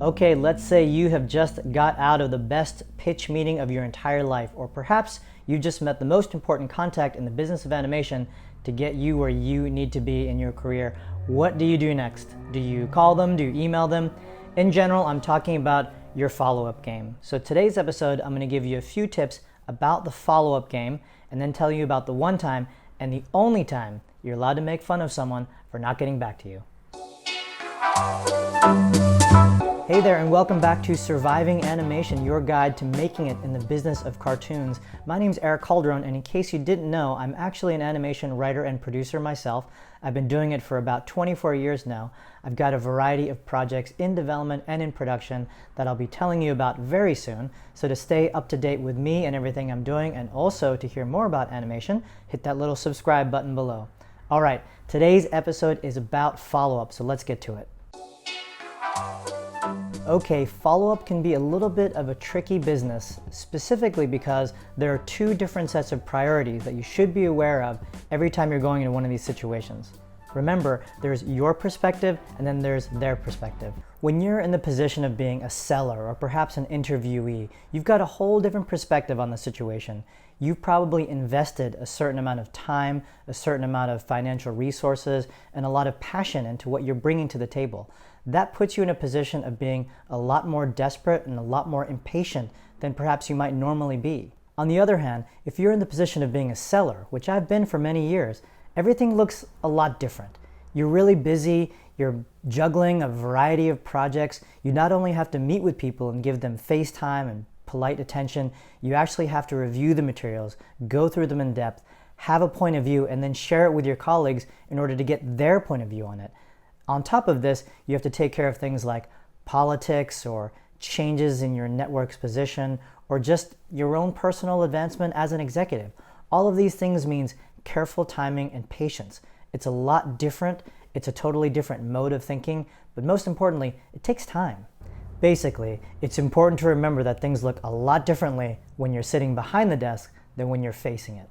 Okay, let's say you have just got out of the best pitch meeting of your entire life, or perhaps you just met the most important contact in the business of animation to get you where you need to be in your career. What do you do next? Do you call them? Do you email them? In general, I'm talking about your follow-up game. So today's episode, I'm going to give you a few tips about the follow-up game and then tell you about the one time and the only time you're allowed to make fun of someone for not getting back to you. Hey there, and welcome back to Surviving Animation, your guide to making it in the business of cartoons. My name's Eric Calderon, and in case you didn't know, I'm actually an animation writer and producer myself. I've been doing it for about 24 years now. I've got a variety of projects in development and in production that I'll be telling you about very soon. So to stay up to date with me and everything I'm doing, and also to hear more about animation, hit that little subscribe button below. All right, today's episode is about follow-up, so let's get to it. Okay, follow-up can be a little bit of a tricky business, specifically because there are two different sets of priorities that you should be aware of every time you're going into one of these situations. Remember, there's your perspective and then there's their perspective. When you're in the position of being a seller or perhaps an interviewee, you've got a whole different perspective on the situation. You've probably invested a certain amount of time, a certain amount of financial resources, and a lot of passion into what you're bringing to the table. That puts you in a position of being a lot more desperate and a lot more impatient than perhaps you might normally be. On the other hand, if you're in the position of being a seller, which I've been for many years, everything looks a lot different. You're really busy, you're juggling a variety of projects. You not only have to meet with people and give them face time and polite attention, you actually have to review the materials, go through them in depth, have a point of view, and then share it with your colleagues in order to get their point of view on it. On top of this, you have to take care of things like politics or changes in your network's position or just your own personal advancement as an executive. All of these things means careful timing and patience. It's a lot different. It's a totally different mode of thinking, but most importantly, it takes time. Basically, it's important to remember that things look a lot differently when you're sitting behind the desk than when you're facing it.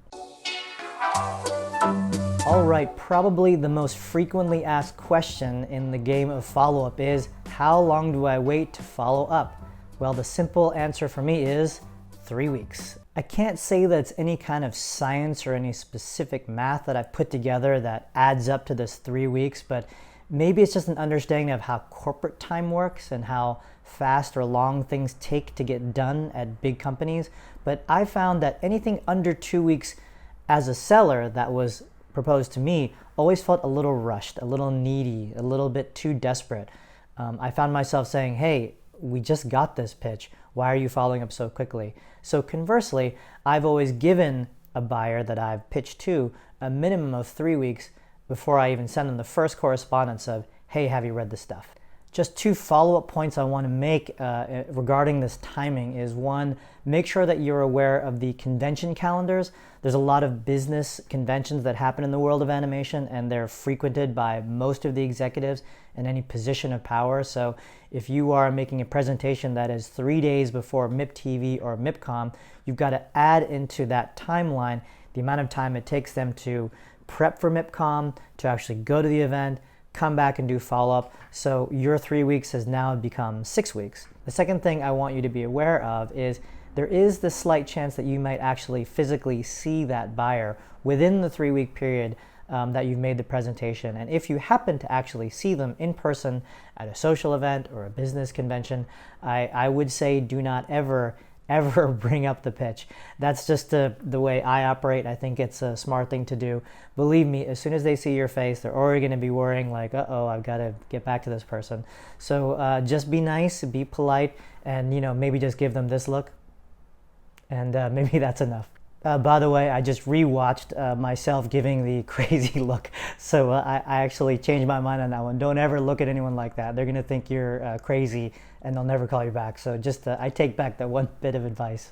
All right, probably the most frequently asked question in the game of follow-up is, how long do I wait to follow up? Well, the simple answer for me is 3 weeks. I can't say that it's any kind of science or any specific math that I've put together that adds up to this 3 weeks, but maybe it's just an understanding of how corporate time works and how fast or long things take to get done at big companies. But I found that anything under 2 weeks as a seller that was proposed to me always felt a little rushed, a little needy, a little bit too desperate. I found myself saying, hey, we just got this pitch. Why are you following up so quickly? So conversely, I've always given a buyer that I've pitched to a minimum of 3 weeks before I even send them the first correspondence of, hey, have you read this stuff? Just two follow-up points I want to make regarding this timing is, one, make sure that you're aware of the convention calendars. There's a lot of business conventions that happen in the world of animation, and they're frequented by most of the executives in any position of power. So if you are making a presentation that is 3 days before MIP-TV or MIPCOM, you've got to add into that timeline the amount of time it takes them to prep for MIPCOM, to actually go to the event, come back and do follow-up. So your 3 weeks has now become 6 weeks. The second thing I want you to be aware of is there is the slight chance that you might actually physically see that buyer within the 3 week period that you've made the presentation. And if you happen to actually see them in person at a social event or a business convention, I would say do not ever bring up the pitch. That's just the way I operate. I think it's a smart thing to do. Believe me, as soon as they see your face, they're already going to be worrying like, uh-oh, I've got to get back to this person. So just be nice, be polite, and maybe just give them this look. And maybe that's enough. By the way, I just rewatched myself giving the crazy look. So I actually changed my mind on that one. Don't ever look at anyone like that. They're going to think you're crazy and they'll never call you back. So just I take back that one bit of advice.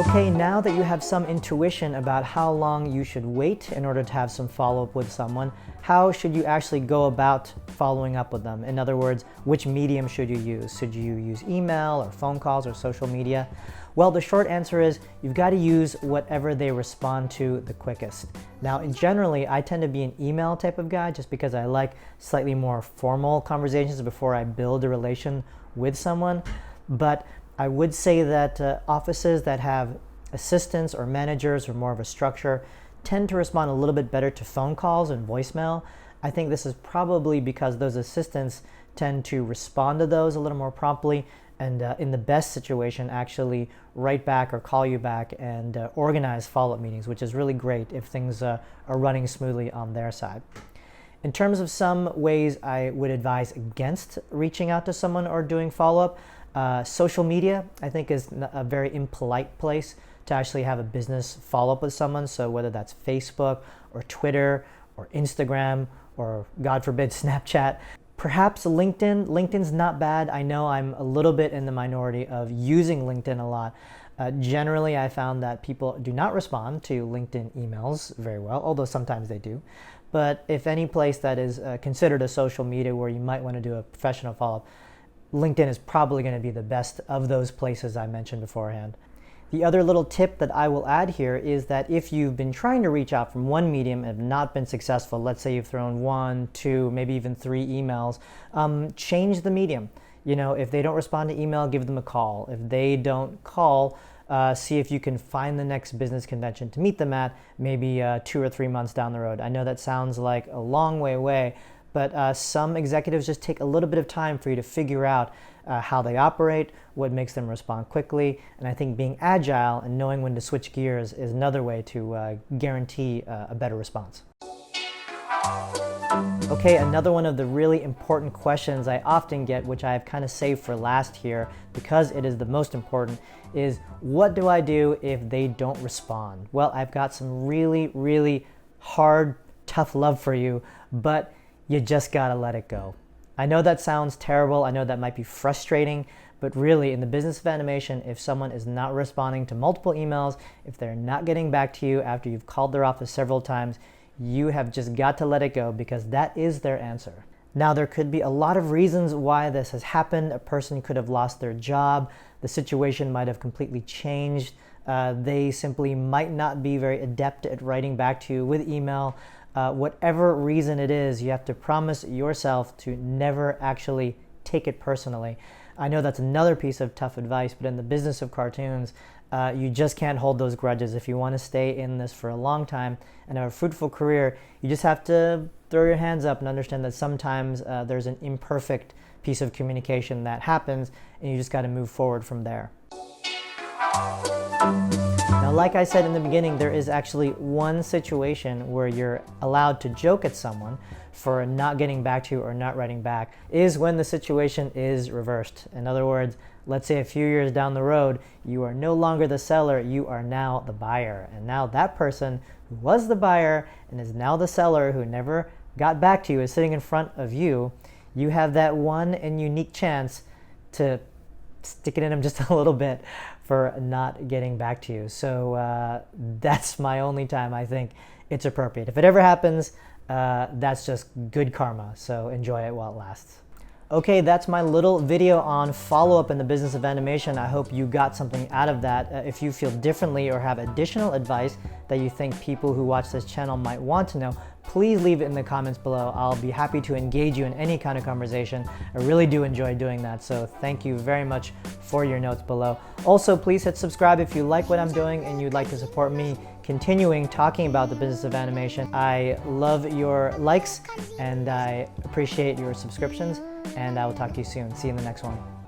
Okay, now that you have some intuition about how long you should wait in order to have some follow-up with someone, how should you actually go about following up with them? In other words, which medium should you use? Should you use email or phone calls or social media? Well, the short answer is you've got to use whatever they respond to the quickest. Now, generally, I tend to be an email type of guy just because I like slightly more formal conversations before I build a relation with someone. But I would say that offices that have assistants or managers or more of a structure tend to respond a little bit better to phone calls and voicemail. I think this is probably because those assistants tend to respond to those a little more promptly and in the best situation actually write back or call you back and organize follow-up meetings, which is really great if things are running smoothly on their side. In terms of some ways I would advise against reaching out to someone or doing follow-up, social media, I think, is a very impolite place to actually have a business follow-up with someone. So whether that's Facebook or Twitter or Instagram or, God forbid, Snapchat. Perhaps LinkedIn. LinkedIn's not bad. I know I'm a little bit in the minority of using LinkedIn a lot. Generally, I found that people do not respond to LinkedIn emails very well, although sometimes they do. But if any place that is considered a social media where you might want to do a professional follow-up, LinkedIn is probably going to be the best of those places I mentioned beforehand. The other little tip that I will add here is that if you've been trying to reach out from one medium and have not been successful, let's say you've thrown 1, 2, maybe even 3 emails, change the medium. You know, if they don't respond to email, give them a call. If they don't call, see if you can find the next business convention to meet them at, maybe 2 or 3 months down the road. I know that sounds like a long way away, but some executives just take a little bit of time for you to figure out how they operate, what makes them respond quickly, and I think being agile and knowing when to switch gears is another way to guarantee a better response. Okay, another one of the really important questions I often get, which I have kind of saved for last here because it is the most important, is what do I do if they don't respond? Well, I've got some really, really hard, tough love for you, but you just gotta let it go. I know that sounds terrible. I know that might be frustrating, but really in the business of animation, if someone is not responding to multiple emails, if they're not getting back to you after you've called their office several times, you have just got to let it go because that is their answer. Now, there could be a lot of reasons why this has happened. A person could have lost their job. The situation might have completely changed. They simply might not be very adept at writing back to you with email. Whatever reason it is, you have to promise yourself to never actually take it personally. I know that's another piece of tough advice, but in the business of cartoons, you just can't hold those grudges. If you want to stay in this for a long time and have a fruitful career, you just have to throw your hands up and understand that sometimes there's an imperfect piece of communication that happens, and you just got to move forward from there. Now, like I said in the beginning, there is actually one situation where you're allowed to joke at someone for not getting back to you or not writing back, is when the situation is reversed. In other words, let's say a few years down the road, you are no longer the seller, you are now the buyer. And now that person who was the buyer and is now the seller who never got back to you is sitting in front of you. You have that one and unique chance to stick it in them just a little bit for not getting back to you. So that's my only time I think it's appropriate. If it ever happens, that's just good karma. So enjoy it while it lasts. Okay, that's my little video on follow-up in the business of animation. I hope you got something out of that. If you feel differently or have additional advice that you think people who watch this channel might want to know, please leave it in the comments below. I'll be happy to engage you in any kind of conversation. I really do enjoy doing that, so thank you very much for your notes below. Also, please hit subscribe if you like what I'm doing and you'd like to support me continuing talking about the business of animation. I love your likes and I appreciate your subscriptions, and I will talk to you soon. See you in the next one.